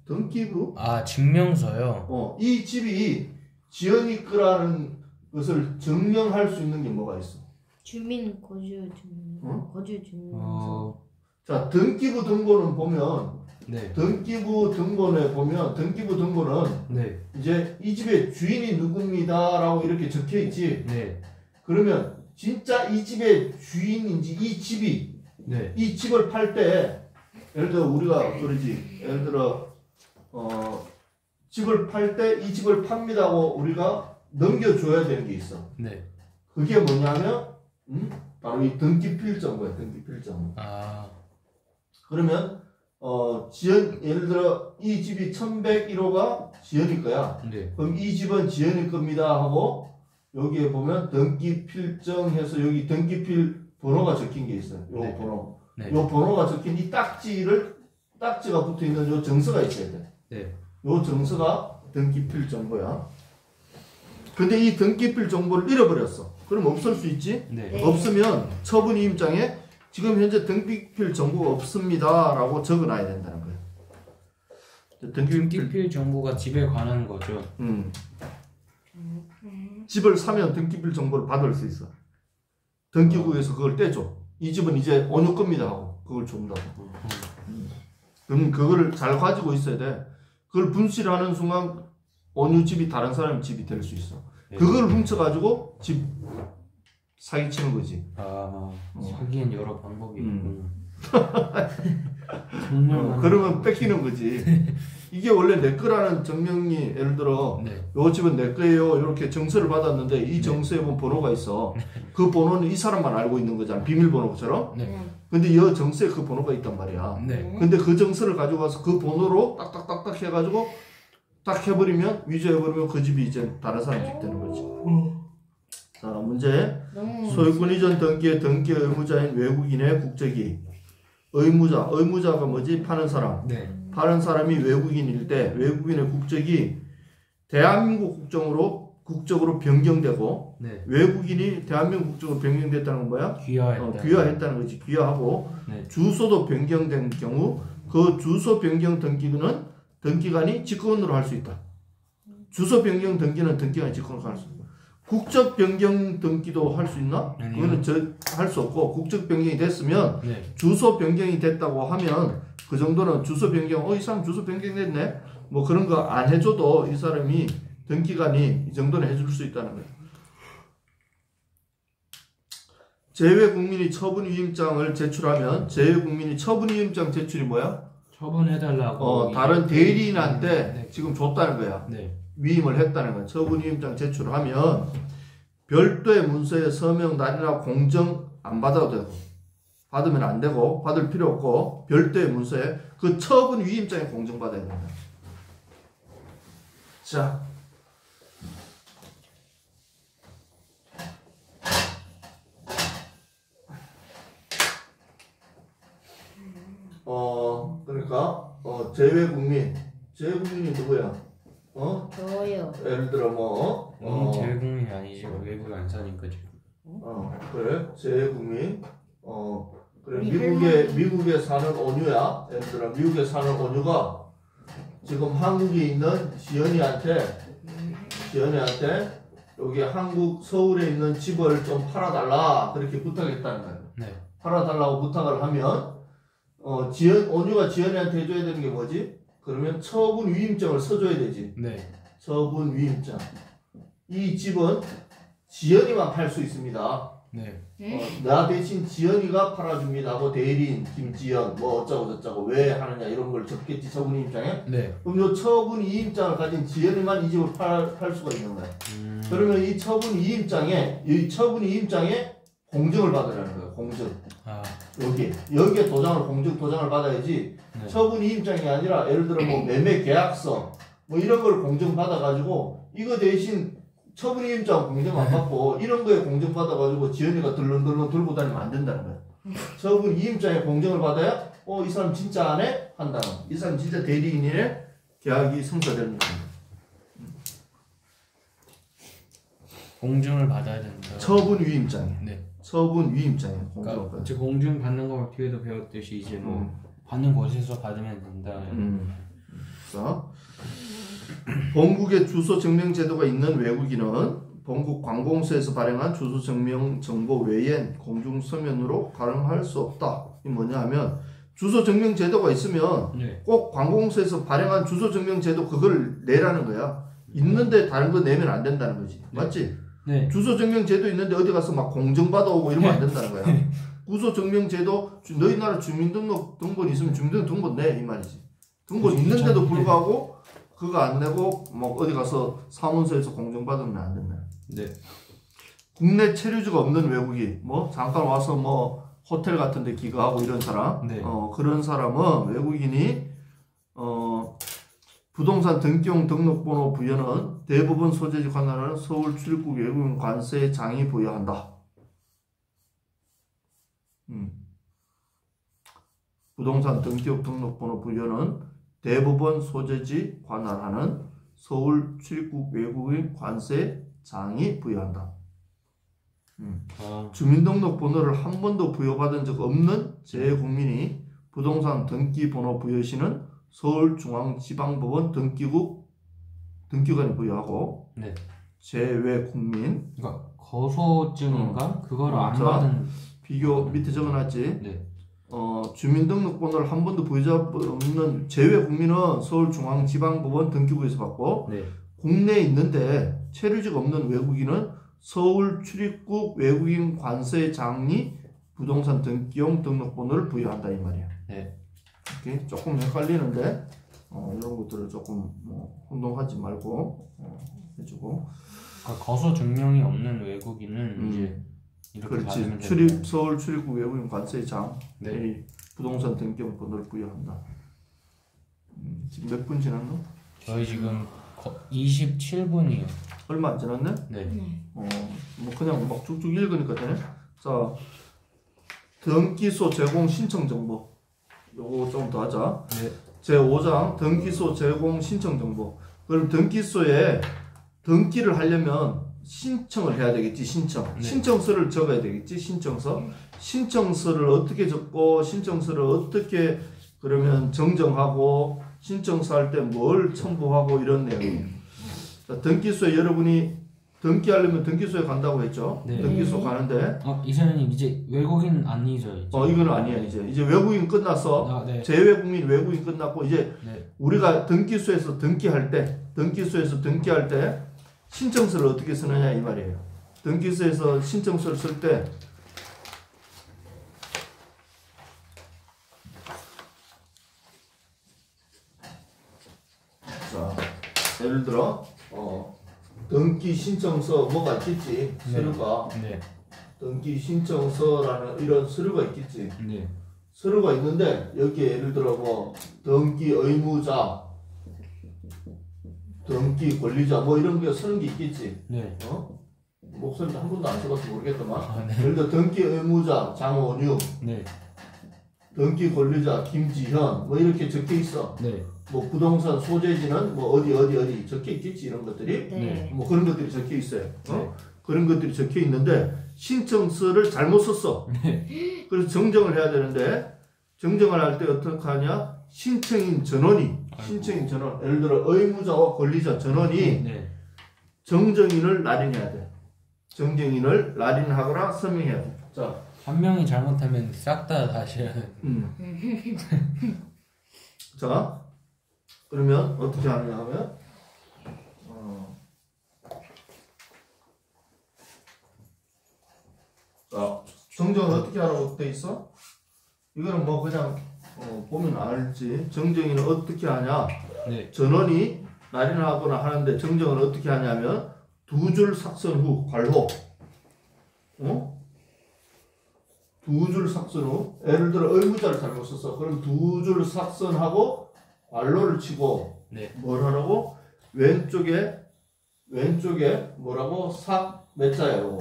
A: 등기부?
B: 증명서요.
A: 이 집이 지연이 거라는 것을 증명할 수 있는 게 뭐가 있어?
C: 주민 거주 증명. 거주 증명서.
A: 자, 등기부 등본은 보면
B: 네.
A: 등기부 등본은
B: 네.
A: 이제 이 집의 주인이 누굽니다라고 이렇게 적혀 있지.
B: 네.
A: 그러면 진짜 이 집의 주인인지 이 집을 팔 때 예를 들어 우리가 그러지. 예를 들어 집을 팔 때 이 집을 팝니다고 우리가 넘겨줘야 되는 게 있어.
B: 네.
A: 그게 뭐냐면 바로 이 등기필 정보야. 등기필 정보.
B: 아.
A: 그러면 지연 예를 들어 이 집이 1101호가 지연일 거야.
B: 네.
A: 그럼 이 집은 지연일 겁니다 하고 여기에 보면 등기필정해서 여기 등기필 번호가 적힌 게 있어요. 요
B: 네.
A: 번호.
B: 네.
A: 요 번호가 적힌 이 딱지가 붙어 있는 요 정서가 있어야 돼.
B: 네.
A: 요 정서가 등기필 정보야. 근데 이 등기필 정보를 잃어버렸어. 그럼 없을 수 있지?
B: 네.
C: 네.
A: 없으면 처분 이임장에 지금 현재 등기필 정보가 없습니다라고 적어놔야 된다는 거예요.
B: 등기필 정보가 집에 관한 거죠.
A: 집을 사면 등기필 정보를 받을 수 있어. 등기국에서 그걸 떼줘. 이 집은 이제 온유 겁니다 하고 그걸 준다고. 그럼 그거를 잘 가지고 있어야 돼. 그걸 분실하는 순간 온유 집이 다른 사람 집이 될 수 있어.
B: 네.
A: 그걸 훔쳐가지고 집 사기치는 거지.
B: 아, 사기엔 여러 방법이 있군요.
A: 정말 그러면 뺏기는 거지. 이게 원래 내 거라는 증명이 예를 들어
B: 네.
A: 요 집은 내 거예요 이렇게 정서를 받았는데 이 정서에 보면 번호가 있어. 그 번호는 이 사람만 알고 있는 거잖아. 비밀번호처럼.
B: 네.
A: 근데 이 정서에 그 번호가 있단 말이야.
B: 네.
A: 근데 그 정서를 가지고 가서 그 번호로 딱딱딱딱 해가지고 딱 해버리면 위조해버리면 그 집이 이제 다른 사람 집 되는 거지. 자 문제. 소유권 이전 등기의 등기 의무자인 외국인의 국적이 의무자가 뭐지? 파는 사람.
B: 네.
A: 파는 사람이 외국인일 때 외국인의 국적이 대한민국 국적으로 변경되고
B: 네.
A: 외국인이 대한민국 국적으로 변경됐다는 건 뭐야?
B: 귀화했다.
A: 귀화했다는 거지. 귀화하고
B: 네.
A: 주소도 변경된 경우 그 주소 변경 등기관이 직권으로 할 수 있다. 주소 변경 등기는 등기관이 직권으로 할 수 있다. 국적 변경 등기도 할 수 있나?
B: 아니요.
A: 그거는 할 수 없고 국적 변경이 됐으면
B: 네.
A: 주소 변경이 됐다고 하면 그 정도는 주소 변경 이 사람 주소 변경됐네 뭐 그런 거 안 해줘도 이 사람이 등기관이 이 정도는 해줄 수 있다는 거예요. 제외국민이 처분위임장을 제출하면 제외국민이 처분위임장 제출이 뭐야?
B: 처분해달라고
A: 다른 대리인한테
B: 네.
A: 지금 줬다는 거야.
B: 네.
A: 위임을 했다는 거야. 처분위임장 제출하면 별도의 문서에 서명 날이나 공정 안 받아도 되고 받으면 안 되고 받을 필요 없고 별도의 문서에 그 처분위임장에 공정받아야 된다. 자 그러니까 제외국민이 누구야?
C: 저요.
A: 예를 들어 뭐
B: 제외국민이 아니지. 외국에 안 사니까 지금.
A: 그래 제외국민 그래
C: 우리
A: 미국에 사는 온유야. 예를 들어 미국에 사는 온유가 지금 한국에 있는 지연이한테 여기 한국 서울에 있는 집을 좀 팔아달라 그렇게 부탁했다는 거예요.
B: 네.
A: 팔아달라고 부탁을 하면 온유가 지연이한테 해줘야 되는 게 뭐지? 그러면 처분위임장을 써줘야 되지.
B: 네.
A: 처분위임장. 이 집은 지연이만 팔 수 있습니다.
B: 네.
A: 나 대신 지연이가 팔아줍니다 하고 대리인 김지연 뭐 어쩌고 저쩌고 왜 하느냐 이런 걸 적겠지 처분위임장에.
B: 네.
A: 그럼 요 처분위임장을 가진 지연이만 이 집을 팔 수가 있는 거야. 그러면 이 처분위임장에 공정을 받으라는 거예요. 공정. 여기에 도장을 받아야지.
B: 네.
A: 처분위임장이 아니라 예를 들어 뭐 매매 계약서 뭐 이런 걸 공정 받아가지고 이거 대신 처분위임장 공정 안 받고 이런 거에 공정 받아가지고 지연이가 들렁들렁 들고 다니면 안 된다는 거야. 처분위임장에 공정을 받아야 이 사람 진짜 안 해? 한다는 거야. 이 사람 진짜 대리인의 계약이 성사되는 거야.
B: 공증을 받아야 된다.
A: 처분위임장에.
B: 네.
A: 처분위임장에 공정을
B: 그러니까
A: 받아.
B: 제 공증 받는 거 뒤에도 배웠듯이 이제 뭐 받는 곳에서 받으면 된다.
A: 그래서 본국에 주소 증명 제도가 있는 외국인은 본국 관공서에서 발행한 주소 증명 정보 외엔 공중 서면으로 발행할 수 없다. 이 뭐냐 하면 주소 증명 제도가 있으면
B: 네.
A: 꼭 관공서에서 발행한 주소 증명 제도 그걸 내라는 거야. 있는데 다른 거 내면 안 된다는 거지. 맞지?
B: 네.
A: 주소 증명 제도 있는데 어디 가서 막 공증 받아오고 이러면 안 된다는 거야. 주소 증명 제도 너희 나라 주민등록 등본 있으면 주민등록 등본 내 이 말이지. 등본 있는데도 불구하고 그거 안 내고 뭐 어디 가서 사무소에서 공증 받으면 안 된다.
B: 네.
A: 국내 체류지가 없는 외국인, 뭐 잠깐 와서 뭐 호텔 같은 데 기거하고 이런 사람,
B: 네.
A: 그런 사람은 외국인이 부동산 등기용 등록번호 부여는 대부분 소재지 관할하는 서울 출입국 외국인 관세장이 부여한다. 부동산 등기용 등록번호 부여는 대부분 소재지 관할하는 서울 출입국 외국인 관세장이 부여한다. 주민등록번호를 한 번도 부여받은 적 없는 재외국민이 부동산 등기번호 부여 시는 서울중앙지방법원 등기관이 부여하고
B: 네.
A: 재외국민
B: 그러니까 거소증인가? 그거를 안 받은
A: 비교 밑에 적어놨지.
B: 네.
A: 주민등록번호를 한 번도 부여잡은 없는 재외국민은 서울중앙지방법원 등기구에서 받고
B: 네.
A: 국내에 있는데 체류지가 없는 외국인은 서울 출입국 외국인 관세장이 부동산 등기용 등록번호를 부여한다 이 말이야.
B: 네.
A: 이렇게 조금 헷갈리는데 이런 것들을 조금 혼동하지 말고 해주고.
B: 그러니까 거소 증명이 없는 외국인은 이제 이렇게
A: 그렇지.
B: 받으면 되는
A: 서울 출입국 외국인 관세장이
B: 네.
A: 부동산 등기용 번호를 부여한다. 지금 몇 분 지났노?
B: 저희 지금 27분이요.
A: 얼마 안 지났네?
B: 네.
A: 뭐 그냥 막 쭉쭉 읽으니까 되네. 자, 등기소 제공 신청 정보. 요거 좀 더 하자.
B: 네.
A: 제5장 등기소 제공 신청 정보. 그럼 등기소에 등기를 하려면 신청을 해야 되겠지.
B: 네.
A: 신청서를 적어야 되겠지. 신청서를 어떻게 적고 신청서를 어떻게 그러면 정정하고 신청서 할 때 뭘 첨부하고 이런 내용이에요. 자, 등기소에 여러분이 등기하려면 등기소에 간다고 했죠.
B: 네.
A: 등기소 가는데
B: 이사장님 이제 외국인 아니죠? 이제?
A: 이거는 아니야. 이제 외국인 끝났어.
B: 네.
A: 재외국민 외국인 끝났고 이제
B: 네.
A: 우리가 등기소에서 등기할 때 신청서를 어떻게 쓰느냐 이 말이에요. 등기소에서 신청서를 쓸 때 자, 예를 들어 등기 신청서 뭐가 있겠지. 서류가
B: 네.
A: 등기 신청서라는 이런 서류가 있겠지.
B: 네.
A: 서류가 있는데 여기에 예를 들어 뭐 등기 의무자, 등기 권리자 뭐 이런 게 쓰는 게 있겠지.
B: 네.
A: 목소리 한 번도 안 써봐서 모르겠더만.
B: 네.
A: 예를 들어 등기 의무자 장원유,
B: 네.
A: 등기 권리자 김지현 뭐 이렇게 적혀 있어.
B: 네.
A: 뭐 부동산 소재지는 뭐 어디 적혀 있겠지 이런 것들이.
C: 네.
A: 뭐 그런 것들이 적혀 있어요.
B: 네.
A: 그런 것들이 적혀 있는데 신청서를 잘못 썼어.
B: 네.
A: 그래서 정정을 해야 되는데 정정을 할 때 어떻게 하냐? 신청인 전원이 예를 들어 의무자와 권리자 전원이
B: 네.
A: 정정인을 날인해야 돼. 정정인을 날인하거나 서명해야 돼. 자,
B: 한 명이 잘못하면 싹 다 다시 해야 돼.
A: 자, 그러면 어떻게 하느냐 하면 자, 정정을 어떻게 하라고 돼 있어? 이거는 뭐 그냥 보면 알지. 정정인은 어떻게 하냐?
B: 네.
A: 전원이 날인하거나 하는데 정정을 어떻게 하냐면 두 줄 삭선 후 괄호. 두 줄 삭선 후 예를 들어 의무자를 잘못 썼어. 그럼 두 줄 삭선하고 괄호를 치고
B: 네.
A: 뭘 하라고? 왼쪽에 뭐라고? 삭 몇 자야 이거?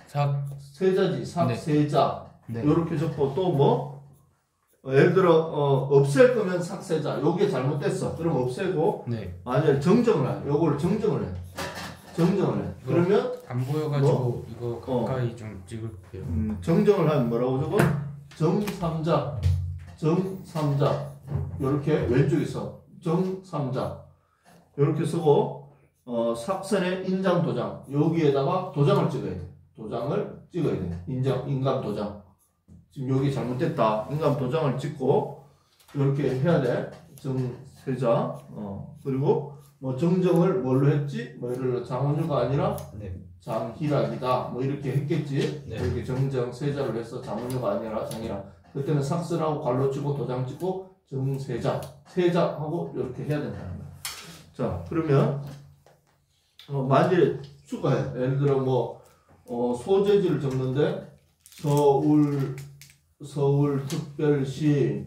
B: 삭.
A: 세자지. 삭
B: 네.
A: 세자.
B: 네.
A: 요렇게 적고 또 뭐? 예를 들어 없앨 거면 삭세자. 요게 잘못됐어. 그럼 없애고
B: 네.
A: 아니야 정정을 해. 요거를 정정을 해. 그러면
B: 안 보여가지고 이거 가까이 좀 찍을게요.
A: 정정을 하면 뭐라고 적어? 정3자 요렇게 왼쪽에 써. 정3자 요렇게 쓰고 삭선의 인장 도장 여기에다가 도장을 찍어야 돼. 인감 도장. 지금 여기 잘못됐다. 인감 도장을 찍고 이렇게 해야 돼. 정세자. 그리고 뭐 정정을 뭘로 했지? 뭐 예를 들어 장원유가 아니라
B: 네.
A: 장희락이다. 뭐 이렇게 했겠지.
B: 네.
A: 이렇게 정정 세자를 해서 장원유가 아니라 장희락. 그때는 삭선하고 괄로 치고 도장 찍고 정세자, 세자하고 이렇게 해야 된다는 거야. 자, 그러면 만약에 추가해. 예를 들어 뭐 소재지를 적는데 서울특별시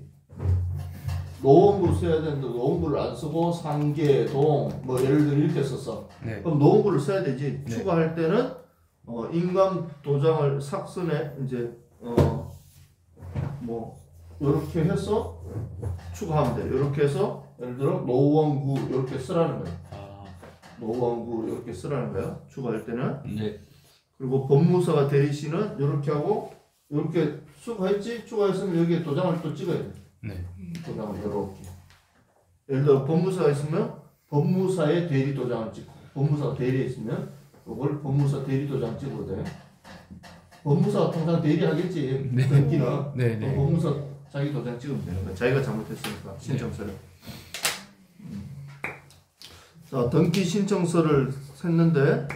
A: 노원구 써야 되는데 노원구를 안 쓰고 상계동 뭐 예를 들어 이렇게 썼어.
B: 네.
A: 그럼 노원구를 써야 되지.
B: 네.
A: 추가할 때는 인감 도장을 삭선에 이제 뭐 이렇게 해서 추가하면 돼. 이렇게 해서 예를 들어 노원구 이렇게 쓰라는 거야. 노원구 이렇게 쓰라는 거야. 추가할 때는.
B: 네.
A: 그리고 법무사가 대리시는 이렇게 하고 이렇게 추가했지? 추가했으면 여기에 도장을 또 찍어야 돼.
B: 네.
A: 도장을 이렇게. 예를 들어 법무사가 있으면 법무사의 대리 도장을 찍고 법무사가 대리에 있으면 이걸 법무사 대리 도장 찍어도 돼. 법무사가 통상 대리하겠지.
B: 네.
A: 등기는.
B: 네, 네.
A: 법무사 자기 도장 찍으면 되는 거야. 자기가 잘못했으니까 신청서를. 자, 등기 신청서를 샜는데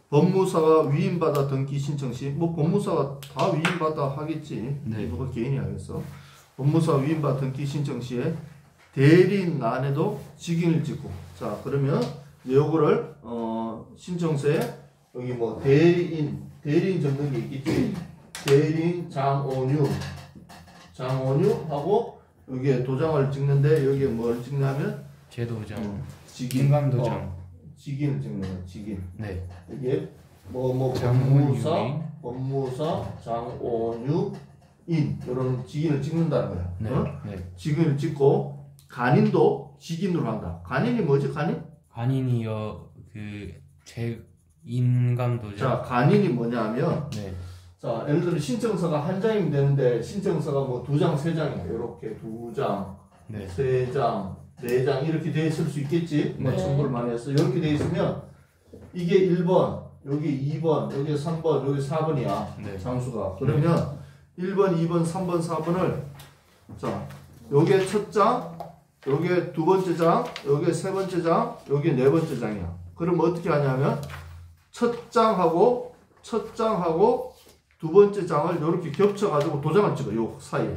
A: 법무사가 위임받아 등기 신청 시 뭐 법무사가 다 위임받아 하겠지.
B: 네.
A: 누가 개인이 하겠어. 법무사 위임받아 등기 신청 시에 대리인란에도 직인을 찍고 자 그러면 요거를 신청서에 여기 뭐 대리인 적는 게 있겠지. 대리인 장원유하고 여기에 도장을 찍는데 여기에 뭘 찍냐면
B: 제 도장.
A: 직인
B: 인감 도장.
A: 직인을 찍는 거야. 직인.
B: 네.
A: 이게 뭐
B: 장원유인.
A: 법무사 장원유인 이런 직인을 찍는다는 거야.
B: 네.
A: 어?
B: 네.
A: 직인을 찍고 간인도 직인으로 한다. 간인이 뭐지? 간인?
B: 간인이요 제 인감 도장.
A: 자 간인이 뭐냐면
B: 네.
A: 자 예를 들어 신청서가 한 장이면 되는데 신청서가 뭐 두 장, 세 장이야. 이렇게 두 장,
B: 네.
A: 세 장, 네 장 이렇게 돼 있을 수 있겠지. 뭐
C: 네.
A: 첨부를 많이 했어. 이렇게 돼 있으면 이게 1번, 여기 2번, 여기 3번, 여기 4번이야.
B: 네.
A: 장수가. 그러면 1번, 2번, 3번, 4번을 자 요게 첫 장, 요게 두 번째 장, 요게 세 번째 장, 요게 네 번째 장이야. 그럼 어떻게 하냐면 첫 장하고 두 번째 장을 이렇게 겹쳐가지고 도장을 찍어. 요 사이에.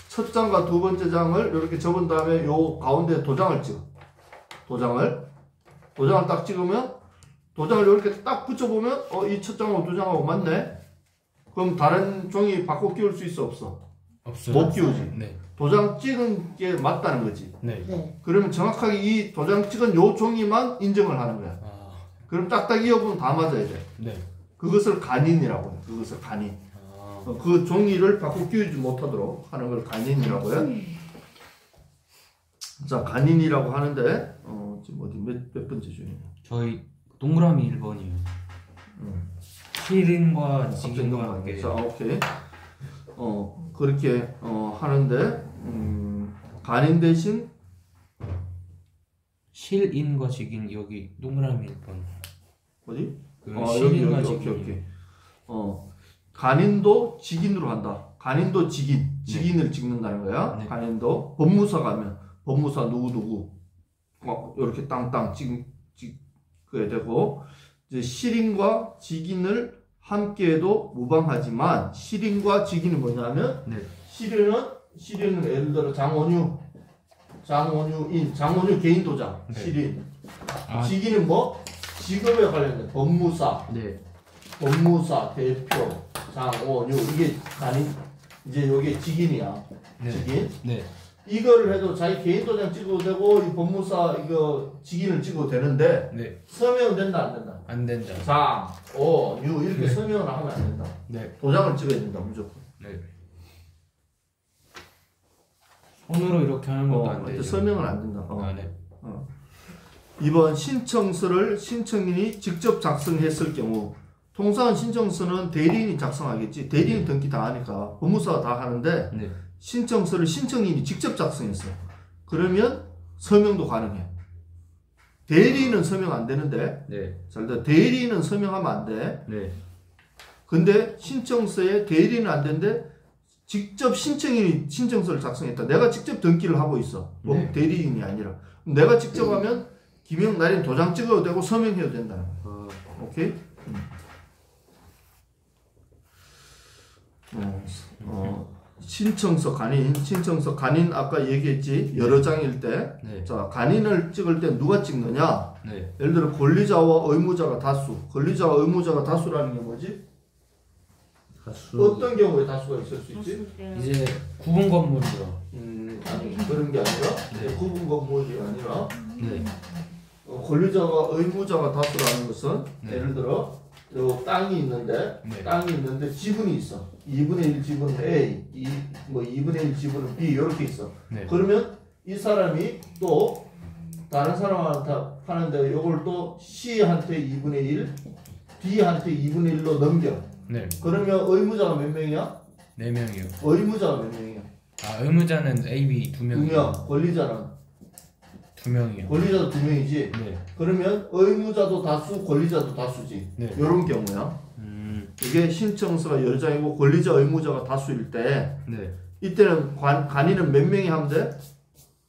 A: 첫 장과 두 번째 장을 이렇게 접은 다음에 요 가운데 도장을 찍어. 도장을 딱 찍으면 도장을 이렇게 딱 붙여보면 이 첫 장하고 두 장하고 맞네. 그럼 다른 종이 바꿔 끼울 수 있어 없어?
B: 없어요.
A: 못 끼우지.
B: 네.
A: 도장 찍은 게 맞다는 거지.
B: 네.
C: 네.
A: 그러면 정확하게 이 도장 찍은 요 종이만 인정을 하는 거야. 그럼 딱딱 이어보면 다 맞아야 돼.
B: 네.
A: 그것을 간인이라고 해. 그것을 간인. 그 종이를 바꿔 끼우지 못하도록 하는 걸 간인이라고 해. 자, 간인이라고 하는데 지금 어디 몇 번째 중이에요?
B: 저희 동그라미 1번이요. 실인과 직인과 함께.
A: 자, 오케이. 그렇게 하는데 간인 대신
B: 실인과 직인 여기 동그라미 1번.
A: 어디?
B: 실인과
A: 여기,
B: 직인.
A: 오케이. 간인도 직인으로 한다. 간인도 직인을 찍는다는 거야.
B: 네.
A: 간인도 법무사 가면 법무사 누구 이렇게 땅땅 찍어야 되고 이제 실인과 직인을 함께해도 무방하지만 실인과 직인이 뭐냐면
B: 네.
A: 실인은 예를 들어 장원유 개인 도장
B: 네.
A: 실인. 직인은 뭐? 직업에 관련된 법무사.
B: 네.
A: 법무사, 대표, 장원유 이게 간인 이제 여기 직인이야.
B: 네.
A: 직인.
B: 네.
A: 이거를 해도 자기 개인 도장 찍어도 되고 이 법무사 이거 직인을 찍어도 되는데
B: 네.
A: 서명은 된다 안 된다.
B: 안 된다.
A: 장원유 이렇게 서명을 하면 안 된다.
B: 네.
A: 도장을 찍어야 된다 무조건.
B: 네. 손으로 이렇게 하는 것도 안 되죠.
A: 서명은 안 된다.
B: 네.
A: 이번 신청서를 신청인이 직접 작성했을 경우 통상 신청서는 대리인이 작성하겠지. 대리인 등기 다 하니까 법무사가 다 하는데
B: 네.
A: 신청서를 신청인이 직접 작성했어. 그러면 서명도 가능해. 대리인은 서명 안 되는데
B: 네.
A: 대리인은 서명하면 안 돼.
B: 네.
A: 근데 신청서에 대리인은 안 되는데 직접 신청인이 신청서를 작성했다. 내가 직접 등기를 하고 있어.
B: 네.
A: 대리인이 아니라. 내가 직접 하면 김영날인 도장 찍어도 되고 서명해도 된다는 거야. 오케이? 신청서 간인 아까 얘기했지 여러 장일 때.
B: 네.
A: 자, 간인을 찍을 때 누가 찍느냐?
B: 네.
A: 예를 들어 권리자와 의무자가 다수. 권리자와 의무자가 다수라는 게 뭐지?
B: 다수.
A: 어떤 경우에 다수가 있을 수 있지?
B: 이제 구분 건물이요.
A: 아니 그런 게 아니라
B: 네.
A: 구분 건물이 아니라
B: 네.
A: 권리자와 의무자가 다수라는 것은
B: 네.
A: 예를 들어 요 땅이 있는데
B: 네.
A: 땅이 있는데 지분이 있어. 2분의 1 지분은 A, 2분의 1 지분은 B 이렇게 있어.
B: 네.
A: 그러면 이 사람이 또 다른 사람한테 하는데 이걸 또 C한테 2분의 1, D한테 2분의 1로 넘겨.
B: 네.
A: 그러면 의무자가 몇 명이야?
B: 4명이요.
A: 의무자가 몇 명이야?
B: 아, 의무자는 A, B 2명이요.
A: 2명. 권리자는
B: 2명이요.
A: 권리자도 2명이지.
B: 네.
A: 그러면 의무자도 다수, 권리자도 다수지.
B: 네.
A: 이런 경우야. 이게 신청서가 여러 장이고 권리자, 의무자가 다수일 때
B: 네.
A: 이때는 간인은 몇 명이 하면 돼?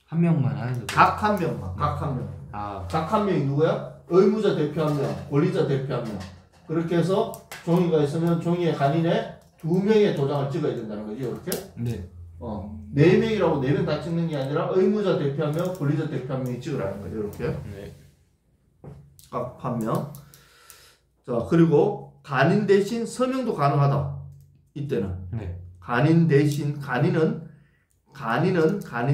B: 한 명만 하는 거.
A: 각 한 명만. 각 한 명.
B: 아,
A: 각 한 명이 누구야? 의무자 대표 한 명, 권리자 대표 한 명. 그렇게 해서 종이가 있으면 종이에 간인에 2명의 도장을 찍어야 된다는 거지. 이렇게.
B: 네.
A: 4명이라고 4명 다 찍는 게 아니라 의무자 대표 한 명, 권리자 대표 한 명이 찍으라는 거죠. 이렇게.
B: 네.
A: 각 한 명. 자, 그리고 간인 대신 서명도 가능하다. 이때는.
B: 네.
A: 간인 대신 간인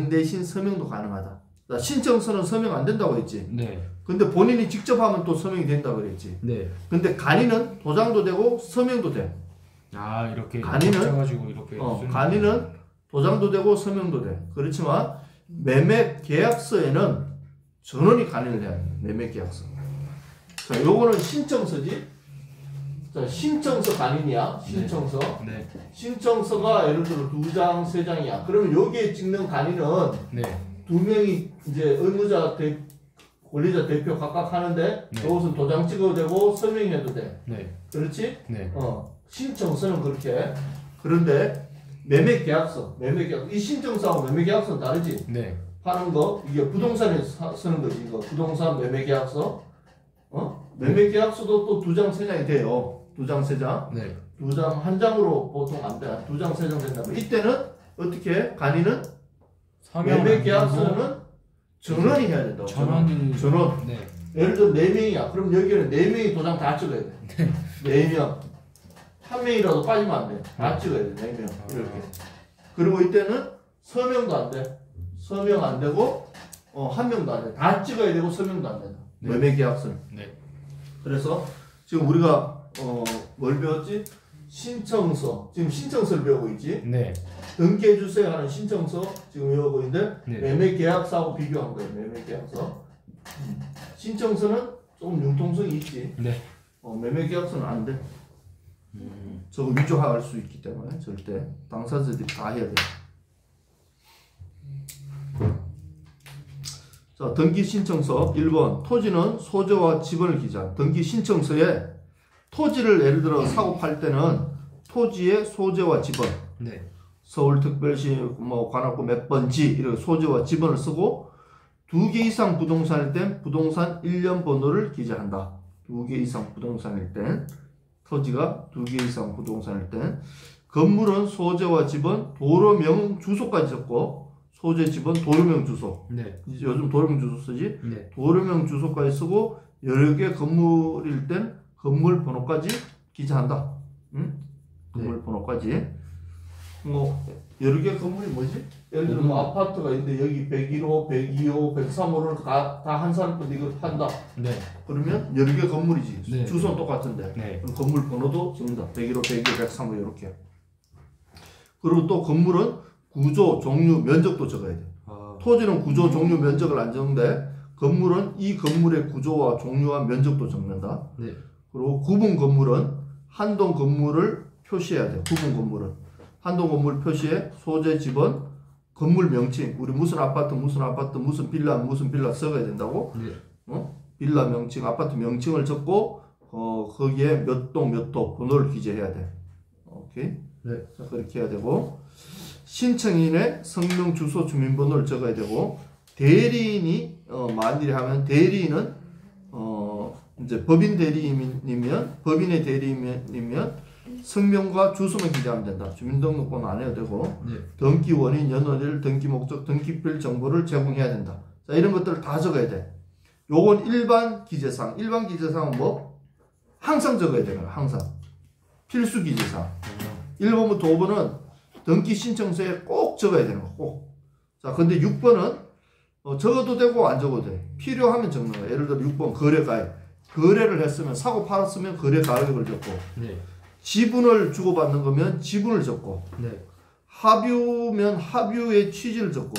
A: 대신 서명도 가능하다. 자, 신청서는 서명 안 된다고 했지.
B: 네.
A: 근데 본인이 직접 하면 또 서명이 된다고 그랬지.
B: 네.
A: 근데 간인은 도장도 되고 서명도 돼.
B: 아, 이렇게
A: 간인은
B: 가지고 이렇게 쓰는
A: 간인은 도장도 되고 서명도 돼. 그렇지만 매매 계약서에는 전원이 간인을 해야 돼. 매매 계약서. 자, 요거는 신청서지. 자, 신청서 간인이야. 신청서.
B: 네.
A: 신청서가 예를 들어 2장, 3장이야. 그러면 여기에 찍는 간인은
B: 네.
A: 2명이 이제 의무자 권리자 대표 각각 하는데
B: 네.
A: 이것은 도장 찍어도 되고 서명해도 돼.
B: 네.
A: 그렇지?
B: 네.
A: 신청서는 그렇게 해. 그런데 매매 계약서. 이 신청서하고 매매 계약서는 다르지.
B: 네.
A: 하는 거 이게 부동산에 쓰는 거지. 이거 부동산 매매 계약서. 매매 계약서도 또 2장, 3장이 돼요. 2장, 3장.
B: 네.
A: 2장, 1장으로 보통 안 돼. 2장, 3장 된다면 이때는 어떻게 해? 간이는 매매 계약서는 전원이 해야 된다고.
B: 전원이
A: 전원.
B: 네.
A: 예를 들어 4명이야. 그럼 여기는 4명이 도장 다 찍어야 돼. 4명. 한 명이라도 빠지면 안 돼. 다 찍어야 돼. 4명. 이렇게. 그리고 이때는 서명도 안 돼. 서명 안 되고 한 명도 안 돼. 다 찍어야 되고 서명도 안 된다.
B: 네.
A: 매매 계약서는.
B: 네.
A: 그래서 지금 우리가 뭘 배웠지? 신청서. 지금 신청서를 배우고 있지.
B: 네.
A: 등기해 주세요 하는 신청서 지금 외우고 있는데
B: 네.
A: 매매 계약서하고 비교한 거예요. 매매 계약서. 신청서는 조금 융통성이 있지.
B: 네.
A: 매매 계약서는 안 돼. 저거 위조할 수 있기 때문에 절대 당사자들이 다 해야 돼. 자, 등기 신청서 1번 토지는 소재와 지분을 기재한 등기 신청서에 토지를 예를 들어 사고 팔 때는 토지의 소재와 지분.
B: 네.
A: 서울특별시 관악구 몇 번지 이렇게 소재와 지분을 쓰고 2개 이상 부동산일 땐 부동산 1년 번호를 기재한다. 2개 이상 부동산일 땐 토지가 2개 이상 부동산일 땐 건물은 소재와 지분, 도로명 주소까지 적고 소재 지분, 도로명 주소.
B: 네.
A: 요즘 도로명 주소 쓰지?
B: 네.
A: 도로명 주소까지 쓰고 여러 개 건물일 땐 건물 번호까지 기재한다. 응? 건물
B: 네.
A: 번호까지. 여러 개 건물이 뭐지? 예를 들어 아파트가 있는데 여기 101호, 102호, 103호를 다 한 사람인데 이걸 판다.
B: 네.
A: 그러면 여러 개 건물이지.
B: 네.
A: 주소는 똑같은데.
B: 네.
A: 그럼 건물 번호도 적는다. 101호, 102호, 103호 이렇게. 그리고 또 건물은 구조, 종류, 면적도 적어야 돼. 토지는 구조, 종류, 면적을 안 적는데 건물은 이 건물의 구조와 종류와 면적도 적는다.
B: 네.
A: 그리고 구분 건물은 한동 건물을 표시해야 돼. 구분 건물은 한동 건물 표시에 소재, 지분, 건물 명칭. 우리 무슨 아파트, 무슨 빌라 써야 된다고.
B: 네.
A: 빌라 명칭, 아파트 명칭을 적고 거기에 몇 동 몇 호 번호를 기재해야 돼. 오케이.
B: 네.
A: 자, 그렇게 해야 되고 신청인의 성명, 주소, 주민번호를 적어야 되고 대리인이 만일에 하면 대리인은 이제 법인의 대리인이면 성명과 주소만 기재하면 된다. 주민등록번호 안 해도 되고
B: 네.
A: 등기 원인, 연월일, 등기 목적, 등기별 정보를 제공해야 된다. 자, 이런 것들을 다 적어야 돼. 요건 일반 기재사항. 일반 기재사항은 뭐? 항상 적어야 되는 거야. 항상. 필수 기재사항. 1번부터 5번은 등기 신청서에 꼭 적어야 되는 거. 꼭. 자, 근데 6번은 적어도 되고 안 적어도 돼. 필요하면 적는 거야. 예를 들어 6번 거래가액. 거래를 했으면 사고 팔았으면 거래 가격을 적고
B: 네.
A: 지분을 주고받는 거면 지분을 적고
B: 네.
A: 합유면 합유의 취지를 적고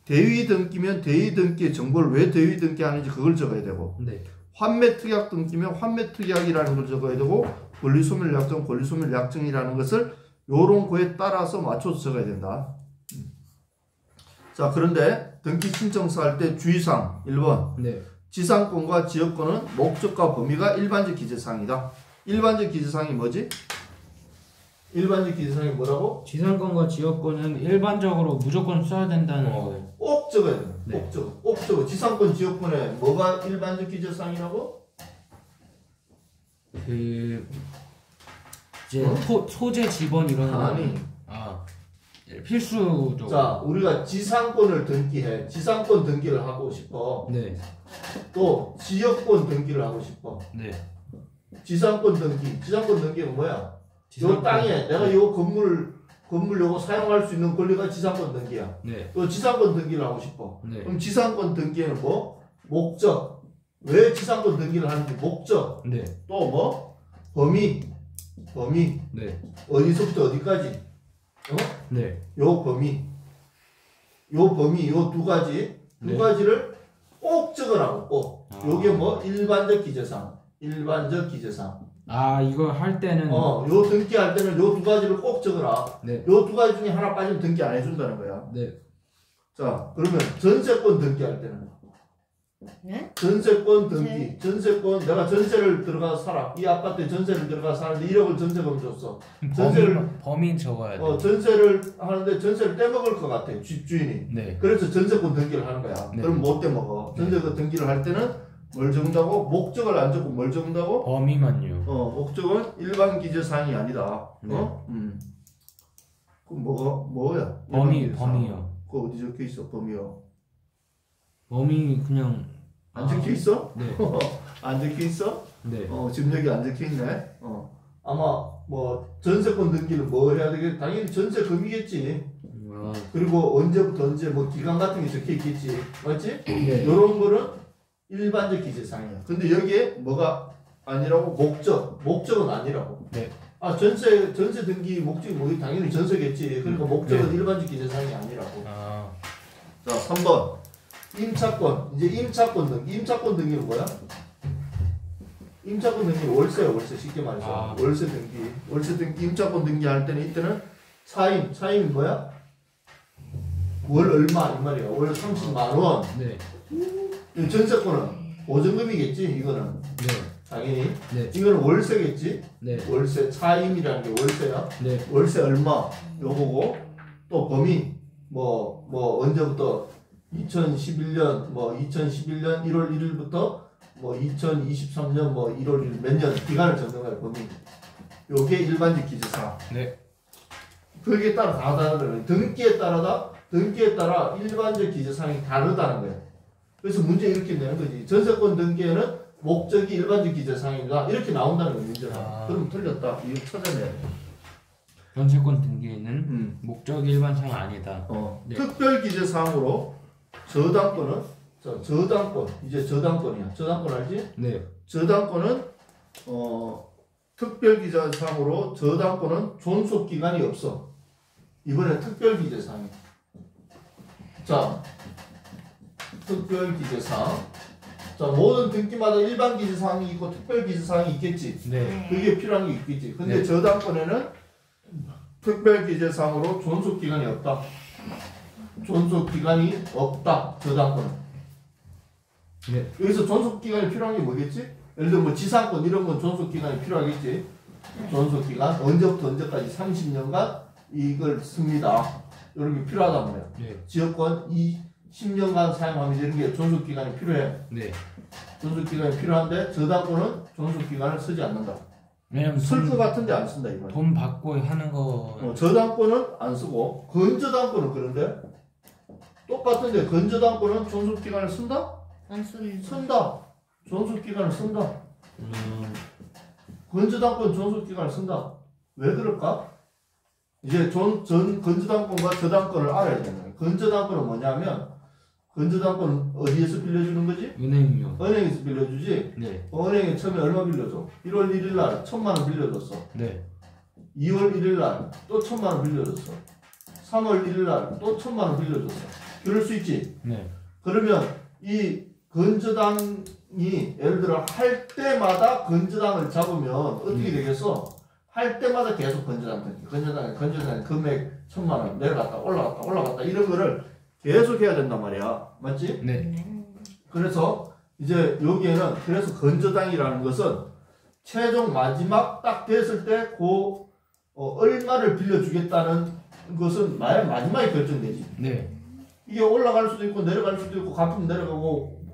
A: 대위 등기면 대위 등기의 정보를 왜 대위 등기하는지 그걸 적어야 되고
B: 네.
A: 환매 특약 등기면 환매 특약이라는 걸 적어야 되고 권리소멸 약정, 권리소멸 약정이라는 것을 요런 거에 따라서 맞춰서 적어야 된다. 자, 그런데 등기 신청서 할 때 주의사항 1번
B: 네.
A: 지상권과 지역권은 목적과 범위가 일반적 기재사항이다. 일반적 기재사항이 뭐지? 일반적 기재사항이 뭐라고?
B: 지상권과 지역권은 일반적으로 무조건 써야 된다는 거예요.
A: 꼭 적어야 돼.
B: 네.
A: 꼭 적어. 꼭 적어. 지상권, 지역권에 뭐가 일반적 기재사항이라고?
B: 그 이제
A: 어?
B: 소재 지번 이런 거
A: 아니.
B: 필수적으로.
A: 자, 우리가 지상권을 등기해. 지상권 등기를 하고 싶어.
B: 네.
A: 또 지역권 등기를 하고 싶어.
B: 네.
A: 지상권 등기. 지상권 등기는 뭐야? 요
B: 지상권.
A: 땅에 내가 요 건물 요거 사용할 수 있는 권리가 지상권 등기야.
B: 네.
A: 또 지상권 등기를 하고 싶어.
B: 네.
A: 그럼 지상권 등기에는 뭐? 목적. 왜 지상권 등기를 하는지 목적.
B: 네.
A: 또 뭐? 범위.
B: 네.
A: 어디서부터 어디까지?
B: 네.
A: 요 범위. 요 두 가지. 두
B: 네.
A: 가지를 꼭 적으라고, 꼭.
B: 아.
A: 요게 뭐? 일반적 기재사항. 일반적 기재사항.
B: 이거 할 때는
A: 요 등기할 때는 요 두 가지를 꼭 적어라.
B: 네.
A: 요 두 가지 중에 하나 빠지면 등기 안 해준다는 거야.
B: 네.
A: 자, 그러면 전세권 등기할 때는
C: 네?
A: 전세권 등기, 전세권 내가 전세를 들어가 살아. 이 아파트에 전세를 들어가 사는데 1억을 전세금 줬어.
B: 범위 적어야 돼.
A: 전세를 하는데 전세를 떼먹을 것 같아. 집주인이.
B: 네.
A: 그래서 전세권 등기를 하는 거야.
B: 네.
A: 그럼 못 떼먹어. 전세권 등기를 할 때는 뭘 적는다고? 목적을 안 적고 뭘 적는다고?
B: 범위만요.
A: 목적은 일반 기재사항이 아니다.
B: 네.
A: 그럼 뭐야?
B: 범위요.
A: 그거 어디 적혀 있어? 범위요.
B: 범위 그냥
A: 안 적혀 있어?
B: 네.
A: 안 적혀 있어?
B: 네.
A: 지금 여기 안 적혀 있네. 아마 뭐 전세권 등기를 뭐 해야 되겠? 당연히 전세금이겠지. 그리고 언제부터 언제 뭐 기간 같은 게 적혀 있겠지. 맞지?
B: 네.
A: 이런 거는 일반적 기재사항이야. 근데 여기에 뭐가 아니라고? 목적은 아니라고.
B: 네.
A: 전세 등기 목적이 뭐 당연히 전세겠지. 그러니까 목적은
B: 네.
A: 일반적 기재사항이 아니라고.
B: 자,
A: 3번. 임차권. 이제 임차권 등기는 뭐야? 임차권 등기는 월세야, 월세. 쉽게 말해서. 월세 등기. 임차권 등기 할 때는 이때는 차임이 뭐야? 월 얼마 이 말이야. 월 30만 원.
B: 네.
A: 전세권은 보증금이겠지. 이거는
B: 네.
A: 당연히.
B: 네.
A: 이거는 월세겠지.
B: 네.
A: 월세 차임이라는 게 월세야.
B: 네.
A: 월세 얼마 요거고 또 범위 뭐 언제부터 2011년 1월 1일부터 2023년 1월 1일 몇 년 기간을 적는 거야. 범위. 요게 일반적 기재사항.
B: 네.
A: 거기에 따라 다 다르더라고요. 등기에 따라 일반적 기재사항이 다르다는 거예요. 그래서 문제 이렇게 내는 거지. 전세권 등기에는 목적이 일반적 기재사항이다. 이렇게 나온다는 거예요. 문제가. 그럼 틀렸다. 이거 찾아내야 돼.
B: 전세권 등기에는 목적이 일반사항이 아니다. 네.
A: 특별 기재사항으로 저당권은 저당권 이제 저당권이야. 저당권 알지?
B: 네.
A: 저당권은 특별 기재사항으로 저당권은 존속 기간이 없어. 이번에 특별 기재사항. 자, 특별 기재사항. 자, 모든 등기마다 일반 기재사항이 있고 특별 기재사항이 있겠지.
B: 네.
A: 그게 필요한 게 있겠지. 근데
B: 네.
A: 저당권에는 특별 기재사항으로 존속 기간이 없다. 존속 기간이 없다. 저당권은.
B: 네.
A: 여기서 존속 기간이 필요한 게 뭐겠지? 예를 들어 지상권 이런 건 존속 기간이 필요하겠지. 존속 기간 언제부터 언제까지 30년간 이걸 씁니다. 이런 게 필요하단 말이야.
B: 네.
A: 지역권 10년간 사용하면 이런 게 존속 기간이 필요해.
B: 네.
A: 존속 기간이 필요한데 저당권은 존속 기간을 쓰지 않는다.
B: 왜냐면
A: 쓸 것 같은데 안 쓴다 이거.
B: 돈 받고 하는 거.
A: 저당권은 안 쓰고 건저당권은 그런데 똑같은데 건저당권은 존속기간을 쓴다?
C: 안 쓰는.
A: 쓴다. 존속기간을 쓴다. 건저당권 존속기간을 쓴다. 왜 그럴까? 이제 건저당권과 저당권을 알아야 되는 거예요. 건저당권은 뭐냐면 건저당권은 어디에서 빌려주는 거지?
B: 은행이요.
A: 은행에서 빌려주지.
B: 네.
A: 은행에 처음에 얼마 빌려줘? 1월 1일 날 1,000만 원 빌려줬어.
B: 네.
A: 2월 1일 날 또 1,000만 원 빌려줬어. 3월 1일 날 또 1,000만 원 빌려줬어. 그럴 수 있지.
B: 네.
A: 그러면 이 건저당이 예를 들어 할 때마다 건저당을 잡으면 어떻게 되겠어? 할 때마다 계속 건저당 금액 1,000만 원 내려갔다 올라갔다 이런 거를 계속 해야 된단 말이야. 맞지?
B: 네.
A: 그래서 이제 여기에는 그래서 건저당이라는 것은 최종 마지막 딱 됐을 때 얼마를 빌려주겠다는 것은 마지막에 결정되지.
B: 네.
A: 이게 올라갈 수도 있고 내려갈 수도 있고 갚으면 내려가고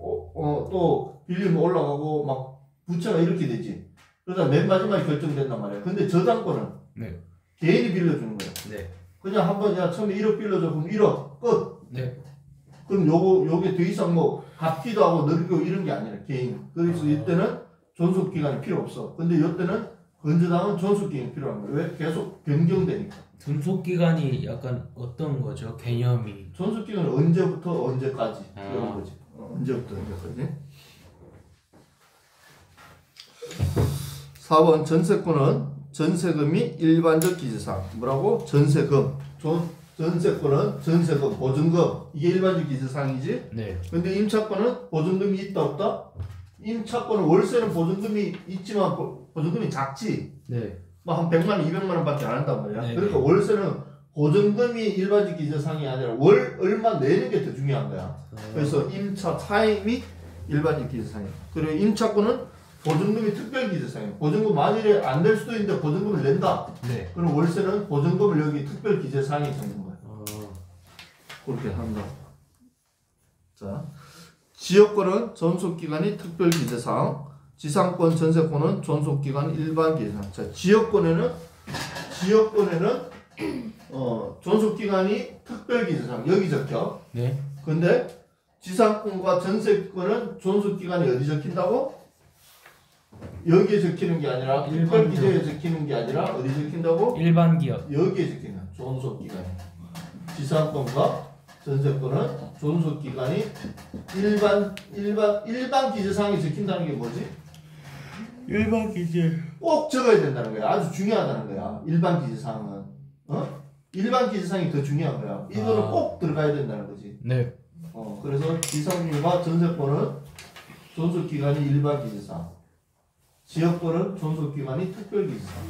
A: 또 빌리면 올라가고 막 부채가 이렇게 되지. 그러다 맨 마지막에 결정된단 말이야. 근데 저당권은
B: 네.
A: 개인이 빌려주는 거야.
B: 네.
A: 그냥 한번 야 처음에 1억 빌려줘 그럼 1억 끝.
B: 네.
A: 그럼 요게 더 이상 뭐 갚기도 하고 늘리고 이런 게 아니라 개인. 그래서 이때는 존속 기간이 필요 없어. 근데 이때는 건저당은 존속 기간이 필요한 거야. 왜? 계속 변경되니까.
B: 존속 기간이 약간 어떤 거죠? 개념이.
A: 존속 기간은 언제부터 언제까지
B: 아.
A: 이런 거지. 언제부터 언제까지. 4번 전세권은 전세금이 일반적 기재사항. 뭐라고? 전세금. 전세권은 전세금, 보증금. 이게 일반적 기재사항이지.
B: 네.
A: 근데 임차권은 보증금이 있다 없다? 임차권은 월세는 보증금이 있지만 보증금이 작지.
B: 네.
A: 뭐 한 100만 원, 200만 원밖에 안 한단 말이야.
B: 네.
A: 그러니까 월세는 보증금이 일반적 기재사항이 아니라 월 얼마 내는 게 더 중요한 거야. 그래서 임차 차임이 일반적 기재사항이야. 그리고 임차권은 보증금이 특별 기재사항이야. 보증금 만일에 안 낼 수도 있는데 보증금을 낸다.
B: 네.
A: 그럼 월세는 보증금을 여기 특별 기재사항에 적는 거야. 그렇게 한다. 자, 지역권은 존속기간이 특별 기재사항, 지상권, 전세권은 존속기간 일반 기재사항. 자, 지역권에는 존속기간이 특별 기재사항 여기 적혀.
B: 네.
A: 근데 지상권과 전세권은 존속기간이 어디 적힌다고? 여기에 적히는 게 아니라 특별 기재에 적히는 게 아니라 어디 적힌다고?
B: 일반 기업.
A: 여기에 적히는 존속기간. 지상권과 전세권은 존속기간이 일반 기재사항에 적힌다는 게 뭐지?
B: 일반 기재.
A: 꼭 적어야 된다는 거야. 아주 중요하다는 거야. 일반 기재사항은. 일반 기재사항이 더 중요한 거야. 이거는 꼭 들어가야 된다는 거지.
B: 네.
A: 그래서 지상권과 전세권은 존속기간이 일반 기재사항. 지역권은 존속기간이 특별 기재사항.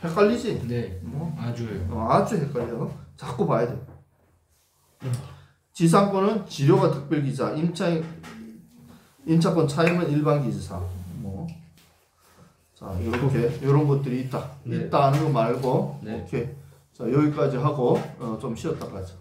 A: 헷갈리지?
B: 네. 아주요.
A: 아주 헷갈려. 자꾸 봐야 돼. 지상권은 지료가 특별기사, 임차권 차임은 일반기재사. 자, 이렇게 이런 것들이 있다.
B: 네.
A: 있다 하는 거 말고,
B: 네.
A: 오케이. 자, 여기까지 하고 좀 쉬었다 가자.